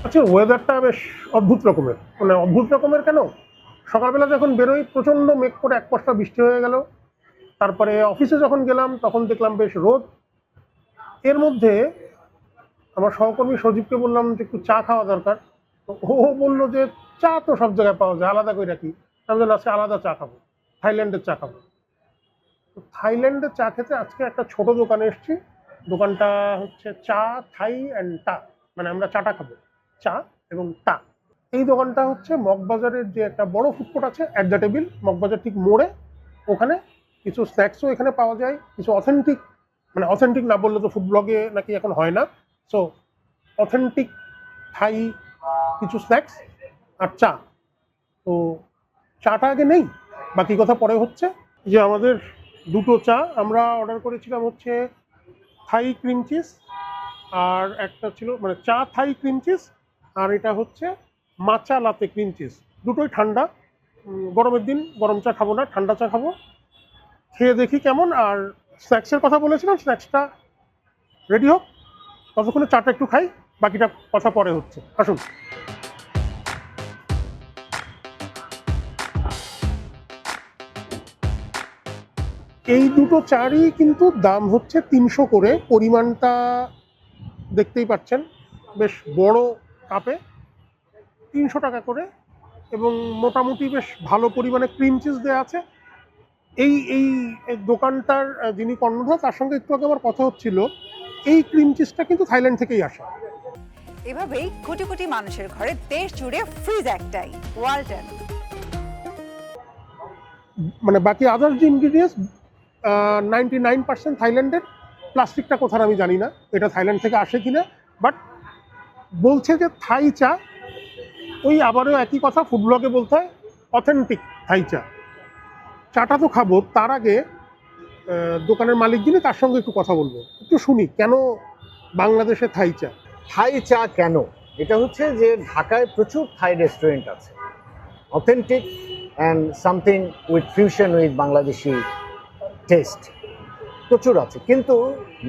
আচ্ছা, ওয়েদারটা বেশ অদ্ভুত রকমের, মানে অদ্ভুত রকমের কেন, সকালবেলা যখন বেরোই প্রচণ্ড মেঘ করে এক পশলা বৃষ্টি হয়ে গেল। তারপরে অফিসে যখন গেলাম তখন দেখলাম বেশ রোদ। এর মধ্যে আমার সহকর্মী সজীবকে বললাম যে একটু চা খাওয়া দরকার। তো ও বললো যে চা তো সব জায়গায় পাওয়া যায়, আলাদা করে রাখি। আমি বললাম আজকে আলাদা চা খাবো, থাইল্যান্ডের চা খাবো। তো থাইল্যান্ডের চা খেতে আজকে একটা ছোট দোকানে এসেছি। দোকানটা হচ্ছে চা থাই অ্যান্ড টা, মানে আমরা চাটা খাবো, চা এবং টা। এই দোকানটা হচ্ছে মগবাজারের যে একটা বড় ফুডকোর্ট আছে অ্যাট দ্য টেবিল, মগবাজার ঠিক মোড়ে। ওখানে কিছু স্ন্যাক্সও এখানে পাওয়া যায়, কিছু অথেন্টিক, মানে অথেন্টিক না বললে তো ফুড ব্লগে নাকি এখন হয় না। সো অথেন্টিক থাই কিছু স্ন্যাক্স আর চা। তো চাটা আগে নেই, বাকি কথা পরে হচ্ছে। যে আমাদের দুটো চা আমরা অর্ডার করেছিলাম হচ্ছে থাই ক্রিম চিজ, আর একটা ছিল মানে চা থাই ক্রিম চিজ, আর এটা হচ্ছে মাচা লাতে ক্রিম চিজ। দুটোই ঠান্ডা। গরমের দিন গরম চা খাবো না, ঠান্ডা চা খাবো। খেয়ে দেখি কেমন। আর স্ন্যাক্সের কথা বলেছিলাম, স্ন্যাক্সটা রেডি হোক, ততক্ষণে চাটা একটু খাই, বাকিটা কথা পরে হচ্ছে। আসুন। এই দুটো চারই কিন্তু দাম হচ্ছে 300 করে, পরিমাণটা দেখতেই পাচ্ছেন, বেশ বড় কাপে 300 টাকা করে, এবং মোটামুটি বেশ ভালো পরিমাণে ক্রিম চিজ দেওয়া আছে। এই এই দোকানটার যিনি কর্ণধার তার সঙ্গে একটু আগে আমার কথা হচ্ছিল, এই ক্রিম চিজটা কিন্তু থাইল্যান্ড থেকেই আসে। এভাবেই কোটি কোটি মানুষের ঘরে দেশ জুড়ে ফ্রিজ একটাই, ওয়ালটন। মানে বাকি আদার যে ইনগ্রিডিয়েন্টস 99% থাইল্যান্ডের। প্লাস্টিকটা কোথার আমি জানি না, এটা থাইল্যান্ড থেকে আসে কিনা, বাট বলছে যে থাই চা। ওই আবারও একই কথা, ফুড ব্লগে বলতে হয় অথেন্টিক থাই চা। চাটা তো খাবো, তার আগে দোকানের মালিক যিনি তার সঙ্গে একটু কথা বলবো, একটু শুনি কেন বাংলাদেশে থাই চা। থাই চা কেন? এটা হচ্ছে যে ঢাকায় প্রচুর থাই রেস্টুরেন্ট আছে, authentic and something with fusion with Bangladeshi test প্রচুর আছে, কিন্তু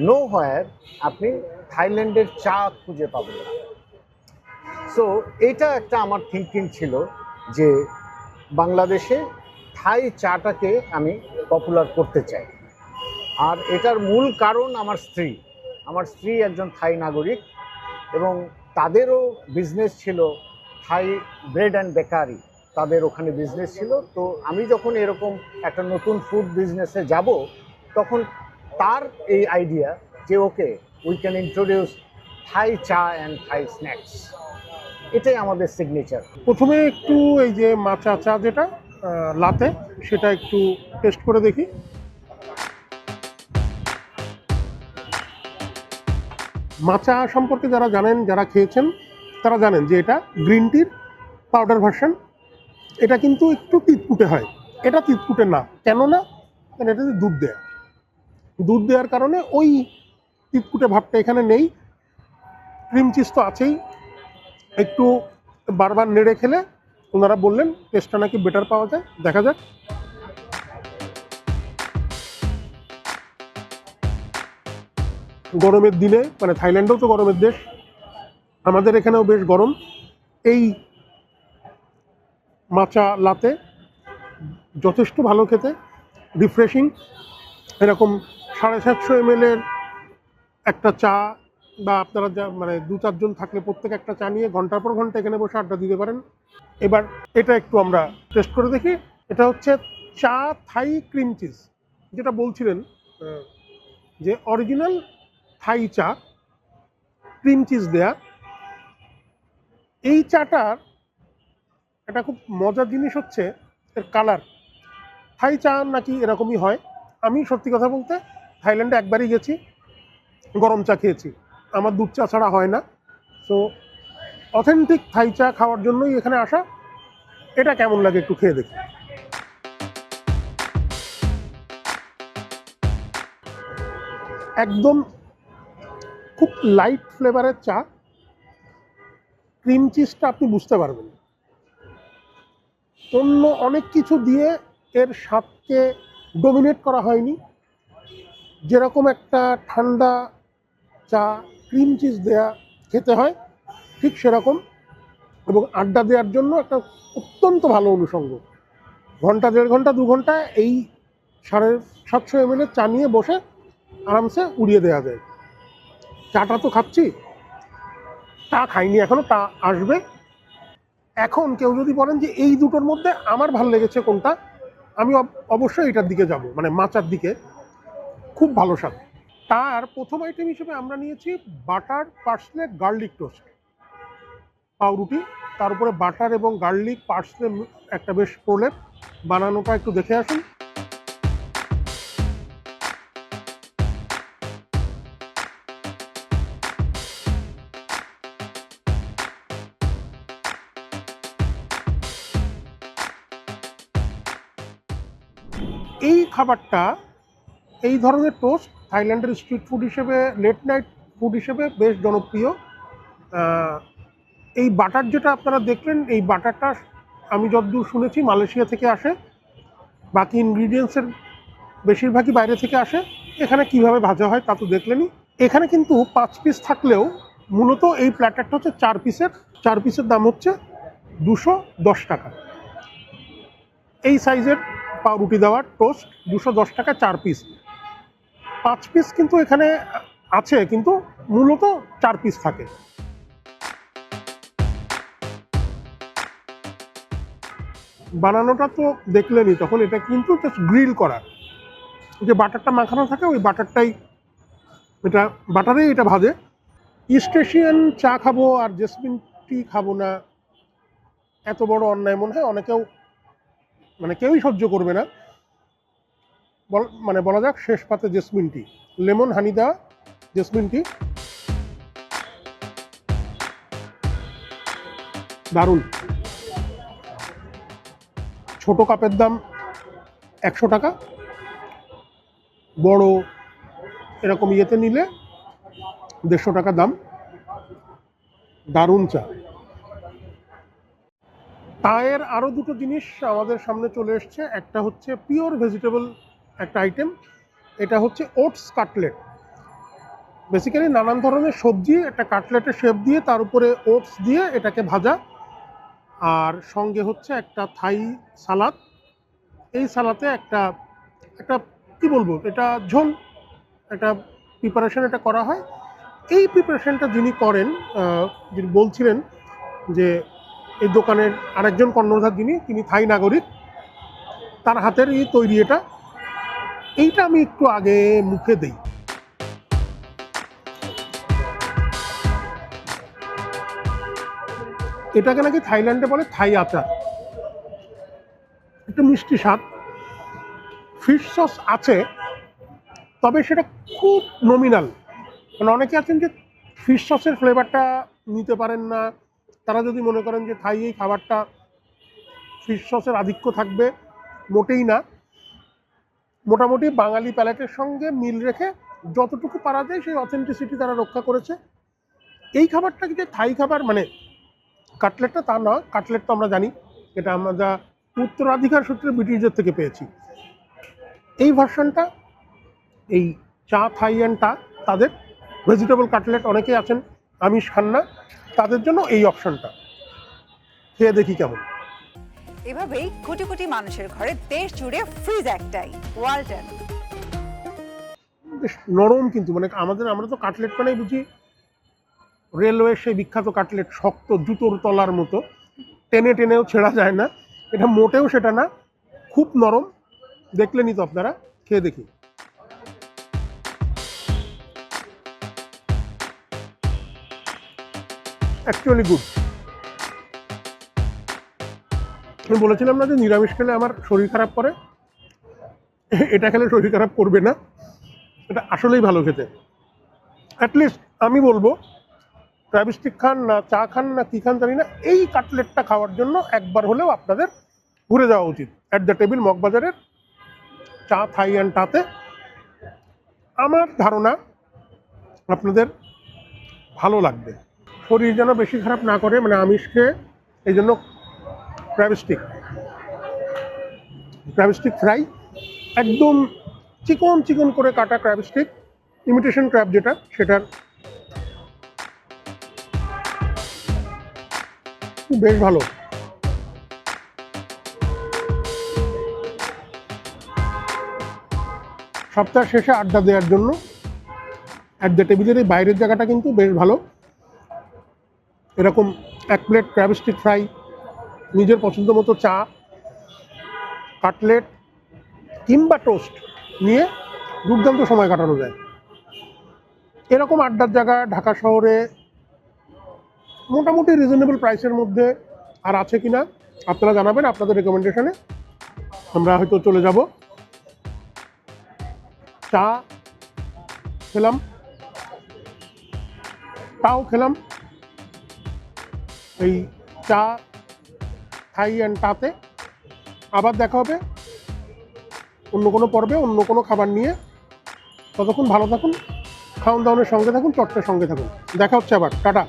নো হোয়ার আপনি থাইল্যান্ডের চা খুঁজে পাবেন না। সো এটা একটা আমার থিঙ্কিং ছিল যে বাংলাদেশে থাই চাটাকে আমি পপুলার করতে চাই। আর এটার মূল কারণ আমার স্ত্রী একজন থাই নাগরিক, এবং তাদেরও বিজনেস ছিল থাই ব্রেড অ্যান্ড বেকারি, তাদের ওখানে বিজনেস ছিল। তো আমি যখন এরকম একটা নতুন ফুড বিজনেসে যাব, তখন তার এই আইডিয়া যে ওকে উই ক্যান ইন্ট্রোডিউস থাই চা অ্যান্ড থাই স্ন্যাক্স, এটাই আমাদের সিগনেচার। প্রথমে একটু এই যে মাচা চা যেটা লাতে, সেটা একটু টেস্ট করে দেখি। মাচা সম্পর্কে যারা জানেন, যারা খেয়েছেন তারা জানেন যে এটা গ্রিন টির পাউডার ভার্সন। এটা কিন্তু একটু তিতকুটে হয়, এটা তিতকুটে না। কেন না? কারণ এটাতে দুধ দেয়, দুধ দেওয়ার কারণে ওই তিতকুটে ভাবটা এখানে নেই। ক্রিম চিজ তো আছেই। একটু বারবার নেড়ে খেলে ওনারা বললেন টেস্টটা নাকি বেটার পাওয়া যায়, দেখা যাক। গরমের দিনে, মানে থাইল্যান্ডেও তো গরমের দেশ, আমাদের এখানেও বেশ গরম। এই মাচা লাতে যথেষ্ট ভালো খেতে, রিফ্রেশিং। এরকম 750 ml একটা চা, বা আপনারা যা মানে 2-4 জন থাকলে প্রত্যেক একটা চা নিয়ে ঘন্টার পর ঘন্টা এখানে বসে আড্ডা দিতে পারেন। এবার এটা একটু আমরা টেস্ট করে দেখি। এটা হচ্ছে চা থাই ক্রিম চিজ, যেটা বলছিলেন যে অরিজিনাল থাই চা, ক্রিম চিজ দেয়া। এই চাটার একটা খুব মজার জিনিস হচ্ছে এর কালার। থাই চা নাকি এরকমই হয়। আমি সত্যি কথা বলতে থাইল্যান্ডে একবারই গেছি, গরম চা খেয়েছি, আমার দুধ চা ছাড়া হয় না। সো অথেন্টিক থাই চা খাওয়ার জন্যই এখানে আসা। এটা কেমন লাগে একটু খেয়ে দেখি। একদম খুব লাইট ফ্লেভারের চা, ক্রিম চিজটা আপনি বুঝতে পারবেন। অন্য অনেক কিছু দিয়ে এর স্বাদকে ডোমিনেট করা হয়নি। যেরকম একটা ঠান্ডা চা ক্রিম চিজ দেয়া খেতে হয়, ঠিক সেরকম, এবং আড্ডা দেওয়ার জন্য একটা অত্যন্ত ভালো অনুষঙ্গ। ঘন্টা 1.5 ঘন্টা 2 ঘন্টা এই 750 ml চা নিয়ে বসে আরামসে উড়িয়ে দেওয়া যায়। চাটা তো খাচ্ছি, তা খাইনি এখনো, তা আসবে। এখন কেউ যদি বলেন যে এই দুটোর মধ্যে আমার ভালো লেগেছে কোনটা, আমি অবশ্যই এটার দিকে যাব, মানে মাচার দিকে। খুব ভালো স্বাদ। তার প্রথম আইটেম হিসেবে আমরা নিয়েছি বাটার পার্সলে গার্লিক টোস্ট, পাউরুটি, তার উপরে বাটার এবং গার্লিক পার্সলে একটা বেশ প্রলেপ। বানানোটা একটু দেখে আসুন। এই খাবারটা, এই ধরনের টোস্ট থাইল্যান্ডের স্ট্রিট ফুড হিসেবে, লেট নাইট ফুড হিসেবে বেশ জনপ্রিয়। এই বাটার যেটা আপনারা দেখলেন, এই বাটারটা আমি যতদূর শুনেছি মালয়েশিয়া থেকে আসে, বাকি ইনগ্রিডিয়েন্টসের বেশিরভাগই বাইরে থেকে আসে। এখানে কিভাবে ভাজা হয় তা তো দেখলেনই। এখানে কিন্তু 5 পিস থাকলেও মূলত এই প্ল্যাটারটা হচ্ছে 4 পিসের। 4 পিসের দাম হচ্ছে 210 টাকা। এই সাইজের পাউরুটি দেওয়ার টোস্ট 210 টাকা 4 পিস। 5 পিস কিন্তু এখানে আছে, কিন্তু মূলত 4 পিস থাকে। বানানোটা তো দেখলেনই, তখন এটা কিন্তু জাস্ট গ্রিল করা। যে বাটারটা মাখানো থাকে ওই বাটারটাই, এটা বাটারেই এটা ভাজে। ইস্ট এশিয়ান চা খাবো আর জেসমিন টি খাবো না, এত বড় অন্যায় মনে হয় অনেকেও, মানে কেউই সহ্য করবে না। মানে বলা যাক শেষ পাতে জেসমিন টি, লেমন হানি দেওয়া জেসমিন টি, দারুণ। ছোট কাপের দাম 100 টাকা, বড় এরকম ইয়েতে নিলে 150 টাকা দাম। দারুণ চা। চায়ের আরও দুটো জিনিস আমাদের সামনে চলে এসছে। একটা হচ্ছে পিওর ভেজিটেবল একটা আইটেম, এটা হচ্ছে ওটস কাটলেট। বেসিক্যালি নানান ধরনের সবজি একটা কাটলেটের শেপ দিয়ে তার উপরে ওটস দিয়ে এটাকে ভাজা, আর সঙ্গে হচ্ছে একটা থাই সালাদ। এই সালাতে একটা একটা কি বলবো, এটা ঝোল, একটা প্রিপারেশন এটা করা হয়। এই প্রিপারেশনটা যিনি করেন, যিনি বলছিলেন যে এই দোকানের আরেকজন কর্ণধার তিনি থাই নাগরিক, তার হাতের এই তৈরি এইটা আমি একটু আগে মুখে দেই। এটাকে নাকি থাইল্যান্ডে বলে থাই আচার। একটু মিষ্টি স্বাদ, ফিশ সস আছে, তবে সেটা খুব নমিনাল। মানে অনেকে আছেন যে ফিশ সসের ফ্লেভারটা নিতে পারেন না, তারা যদি মনে করেন যে থাই এই খাবারটা ফিশ সসের আধিক্য থাকবে, মোটেই না। মোটামুটি বাঙালি প্যালেটের সঙ্গে মিল রেখে যতটুকু পারা যায় সেই অথেন্টিসিটি তারা রক্ষা করেছে। এই খাবারটা যে থাই খাবার, মানে কাটলেটটা তা নয়। কাটলেট তো আমরা জানি, এটা আমরা উত্তরাধিকার সূত্রে ব্রিটিশদের থেকে পেয়েছি। এই ভার্সনটা, এই চা থাই অ্যান্ড টা, তাদের ভেজিটেবল কাটলেট, অনেকেই আছেন আমিষ খান না, তাদের জন্য এই অপশনটা। খেয়ে দেখি কেমন। এভাবেই কোটি কোটি মানুষের ঘরে দেশ জুড়ে ফ্রিজ একটাই, ওয়ালটন। বেশ নরম, কিন্তু মানে আমরা তো কাটলেট মানেই বুঝি রেলওয়ে সেই বিখ্যাত কাটলেট, শক্ত জুতোর তলার মতো, টেনে টেনেও ছেঁড়া যায় না। এটা মোটেও সেটা না, খুব নরম। দেখলেনই তো আপনারা, খেয়ে দেখি। Actually good. আমি বলেছিলাম না যে নিরামিষ খেলে আমার শরীর খারাপ করে, এটা খেলে শরীর খারাপ করবে না। এটা আসলেই ভালো খেতে। অ্যাটলিস্ট আমি বলবো ট্রাভিস্টিক খান না চা খান না কী খান জানি না, এই কাটলেটটা খাওয়ার জন্য একবার হলেও আপনাদের ঘুরে যাওয়া উচিত। অ্যাট দ্য টেবিল মগবাজারের চা থাই অ্যান্ড টাতে। আমার ধারণা আপনাদের ভালো লাগবে, শরীর যেন বেশি খারাপ না করে, মানে আমিষ খেয়ে। এই জন্য ক্র্যাবস্টিক ফ্রাই, একদম চিকন চিকন করে কাটা ক্র্যাবস্টিক, ইমিটেশন ক্র্যাব যেটা, সেটার বেশ ভালো। সপ্তাহ শেষে আড্ডা দেওয়ার জন্য অ্যাট দ্য টেবিলের এই বাইরের জায়গাটা কিন্তু বেশ ভালো। এরকম এক প্লেট ক্র্যাব স্টিক ফ্রাই, নিজের পছন্দ মতো চা, কাটলেট কিংবা টোস্ট নিয়ে দুর্দান্ত সময় কাটানো যায়। এরকম আড্ডার জায়গা ঢাকা শহরে মোটামুটি রিজনেবল প্রাইসের মধ্যে আর আছে কিনা আপনারা জানাবেন আপনাদের রেকমেন্ডেশনে। আমরা হয়তো চলে যাব। চা খেলাম, তাও খেলাম এই চা থাই অ্যান্ড টাতে। আবার দেখা হবে অন্য কোনো পর্বে অন্য কোনো খাবার নিয়ে। ততক্ষণ ভালো থাকুন, খাওয়ান দাওয়ানের সঙ্গে থাকুন, চর্চার সঙ্গে থাকুন। দেখা হচ্ছে আবার, টাটা।